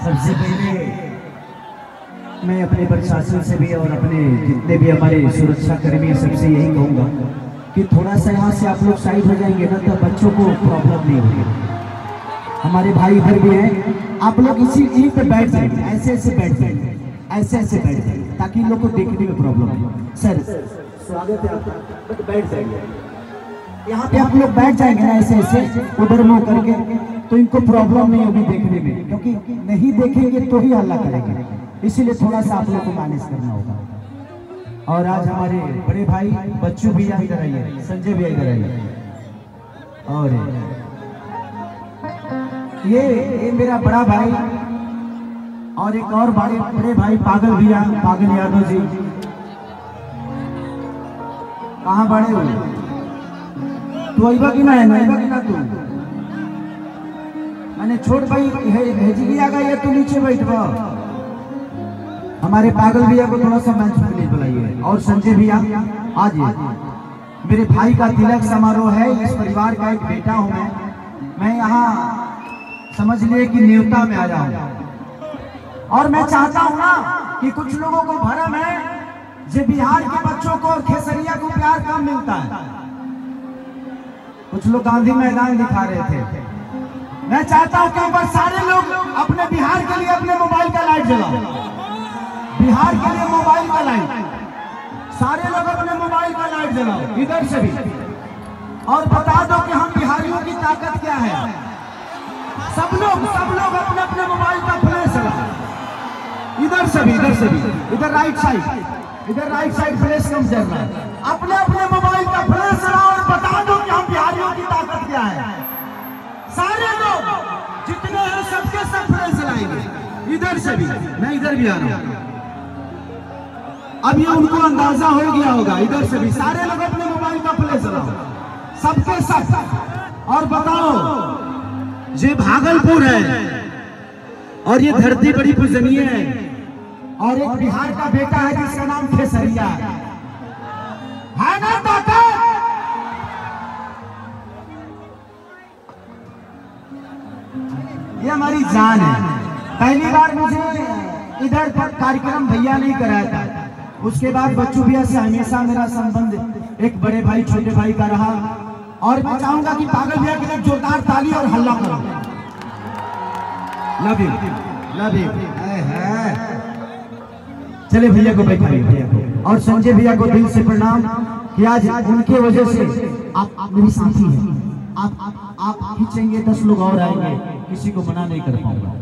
सबसे पहले मैं अपने प्रशासन से भी और अपने जितने भी हमारे सुरक्षा कर्मी हैं सबसे यही कहूँगा कि थोड़ा सा यहाँ से आप लोग साइड हो जाएंगे ना तो बच्चों को प्रॉब्लम नहीं होगी। हमारे भाई इधर भी हैं, आप लोग इसी यहीं पे बैठ जाएंगे, ऐसे ऐसे बैठ जाएंगे, ऐसे ऐसे बैठ जाएंगे ताकि इन लोग को देखने में प्रॉब्लम नहीं। सर स्वागत है आपका, बैठ जाएंगे यहाँ पे, आप लोग बैठ जाएंगे ना ऐसे ऐसे उधर मुँह करके, तो इनको प्रॉब्लम नहीं होगी देखने में, क्योंकि नहीं देखेंगे तो ही हल्ला करेंगे, इसीलिए थोड़ा सा आप लोग को मैनेज करना होगा। और आज हमारे बड़े भाई बच्चू भैया इधर आइए, संजय भैया इधर आइए, और ये मेरा बड़ा भाई और एक और बड़े भाई पागल भैया, पागल यादव जी। कहाँ बड़े हो तू? अइबा कि ना है, अइबा कि ना तू? मैंने छोट भाई भेजी भी आ गया, ये तू नीचे बैठवा। हमारे पागल भैया को थोड़ा सा मंच पे बुलाइए, और संजय भैया आज मेरे भाई का तिलक समारोह है, इस परिवार का एक बेटा हूं मैं यहाँ समझ लिए कि न्योता में आया हूं, और मैं चाहता हूं ना कि कुछ लोगों को भरम है जो बिहार के बच्चों को और खेसरिया को प्यार कम मिलता है। कुछ लोग गांधी मैदान दिखा रहे थे, मैं चाहता हूं कि ऊपर सारे लोग अपने बिहार के लिए अपने मोबाइल का लाइट जलाओ, बिहार के लिए मोबाइल का लाइट, सारे लोग अपने मोबाइल का लाइट जलाओ इधर से भी, और बता दो कि हम बिहारियों की ताकत क्या है। सब लोग अपने अपने मोबाइल का फ्लैश जलाओ, इधर से भी, इधर राइट साइड फ्लैश कम चल रहा है, अपने अपने मोबाइल का फ्लैश जलाओ और बता दो कि हम बिहारियों की ताकत क्या है। सारे लोग जितने हैं सबके सब फ्लैश जलाएंगे, इधर से भी, मैं इधर भी आ रहा हूं। अब ये उनको अंदाजा हो गया होगा, इधर से भी सारे लोग अपने मोबाइल का फ्लैश जलाओ, सबके सब। और बताओ, ये भागलपुर है और ये धरती बड़ी पूजनीय है, और एक बिहार का बेटा है जिसका नाम खेसरिया है ना ताकत? ये हमारी जान है। पहली बार मुझे इधर पर कार्यक्रम भैया नहीं कराया था, उसके बाद बच्चू भैया से हमेशा मेरा संबंध एक बड़े भाई छोटे भाई का रहा, और मैं चाहूंगा कि पागल भैया के लिए जोरदार ताली और हल्ला करो। Love you. चले भैया को बैठाइए, भैया को, और संजय भैया को दिल से प्रणाम कि आज उनके वजह से आप मेरी साथी हैं, आप खींचेंगे 10 लोग और आएंगे, किसी को मना नहीं कर पाऊंगा।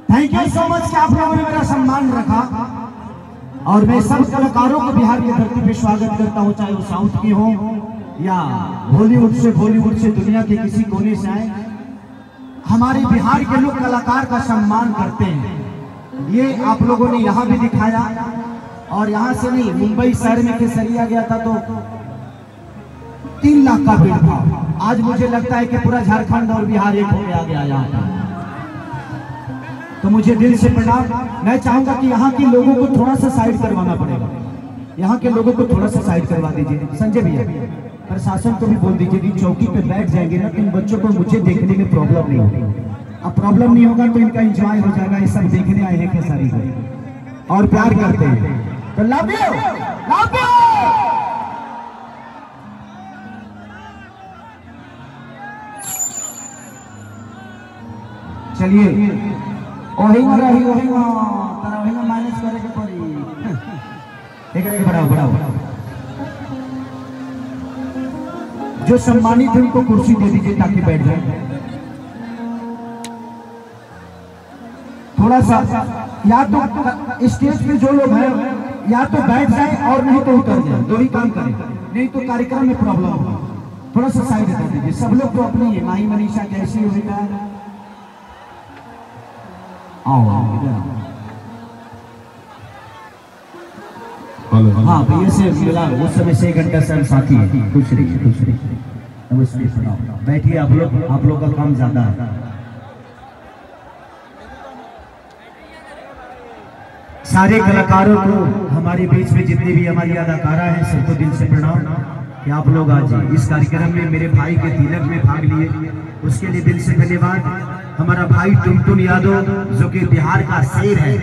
थैंक यू सो मच कि आप लोगों ने मेरा सम्मान रखा, और मैं सब कलाकारों को बिहार की धरती पे स्वागत करता हूँ, चाहे वो साउथ की हो या बॉलीवुड से दुनिया के किसी कोने से आए। हमारे बिहार के लोग कलाकार का सम्मान करते हैं, ये आप लोगों ने यहाँ भी दिखाया। और यहाँ से नहीं, मुंबई शहर में खेसरिया गया था तो 3 लाख का भीड़ था, आज मुझे लगता है कि पूरा झारखंड और बिहार एक होकर आ गया यहाँ पे। तो मुझे दिल से प्रणाम। मैं चाहूंगा कि यहाँ के लोगों को थोड़ा सा साइड करवाना पड़ेगा, यहाँ के लोगों को थोड़ा सा साइड करवा दीजिए। संजय भैया, प्रशासन को भी बोल दीजिए कि चौकी पे बैठ जाएंगे ना तो इन बच्चों को मुझे देखने में प्रॉब्लम नहीं होगी। अब प्रॉब्लम नहीं होगा तो इनका एंजॉय हो जाएगा, ये सब देखने आए हैं खेसारी को और प्यार करते हैं, तो लव यू। चलिए वही मैनेज करे के पड़ी, बढ़ाओ। जो सम्मानित है उनको कुर्सी दे दीजिए ताकि बैठ जाए। थोड़ा सा या तो स्टेज पे जो लोग हैं या तो बैठ जाए और नहीं तो उतर जाए, दो ही काम करें, नहीं तो कार्यक्रम में प्रॉब्लम होगा। थोड़ा सा साइड कर दीजिए, सब लोग तो अपनी है। माही मनीषा कैसी होगा, हाँ भैया से मिला, उस समय से 1 घंटा से हम साथी है। खुश रहिए। नमस्ते, बैठिए। आप लोग का काम ज्यादा है। सारे कलाकारों को हमारे बीच में जितने भी हमारी अदाकारा हैं सबको दिल से प्रणाम कि आप लोग आज इस कार्यक्रम में मेरे भाई के तिलक में भाग लिए, उसके लिए दिल से धन्यवाद। हमारा भाई टुनटुन यादव जो कि बिहार का शेर है,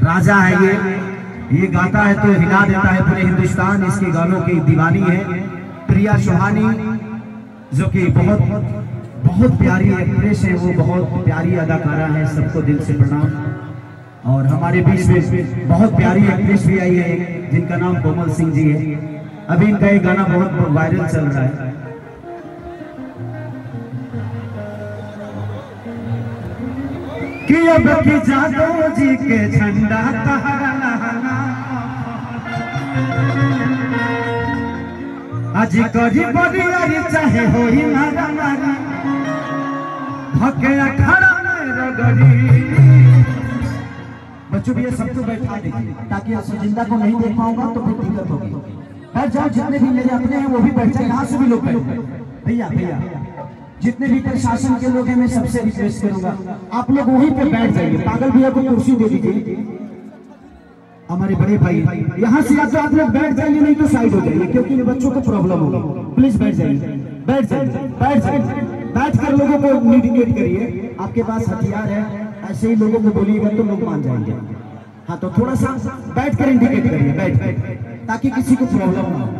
राजा है। ये गाता है तो हिला देता है पूरे हिंदुस्तान, इसके गानों की दीवानी है। प्रिया सुहानी जो कि बहुत प्यारी एक्ट्रेस है, वो बहुत प्यारी अदाकारा है, सबको दिल से प्रणाम। और हमारे बीच में बहुत प्यारी एक्ट्रेस भी आई है जिनका नाम कोमल सिंह जी है। अभी इनका एक गाना बहुत वायरल चल रहा है। कि अब की जादव जी के झंडा आज करी बरियारी चाहे होई मारा मारी भके अखाड़ा में रगड़ी। बच्चों भी ये सबको बैठा दीजिए ताकि सुजिंदा को नहीं देख पाऊंगा तो फिर दिक्कत होगी। बैठ जाओ, जितने भी मेरे अपने हैं वो भी बैठ जाए, यहाँ से भी लोग बैठ। भैया जितने भी प्रशासन के लोग हैं मैं सबसे रिक्वेस्ट करूंगा आप लोग वहीं पे बैठ जाइए। पागल भैया को कुर्सी दे दीजिए, हमारे बड़े भाई यहाँ से या तो आप लोग बैठ जाइए नहीं तो साइड हो जाइए, क्योंकि बच्चों को प्रॉब्लम होगी। प्लीज बैठ जाइए, बैठ जाइए, बैठ कर लोगों को इंडिकेट करिए। आपके पास हथियार है, ऐसे ही लोगों को बोलिएगा तो लोग मान जाएंगे। हाँ तो थोड़ा सा बैठ कर इंडिकेट करिए, बैठ ताकि किसी को प्रॉब्लम ना हो।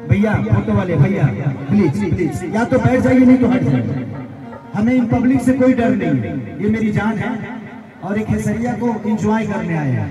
भैया फोटो वाले भैया प्लीज या तो बैठ जाइए नहीं तो हट जाइए। हमें इन पब्लिक से कोई डर नहीं, ये मेरी जान है और एक खेसरिया को एंजॉय करने आए हैं।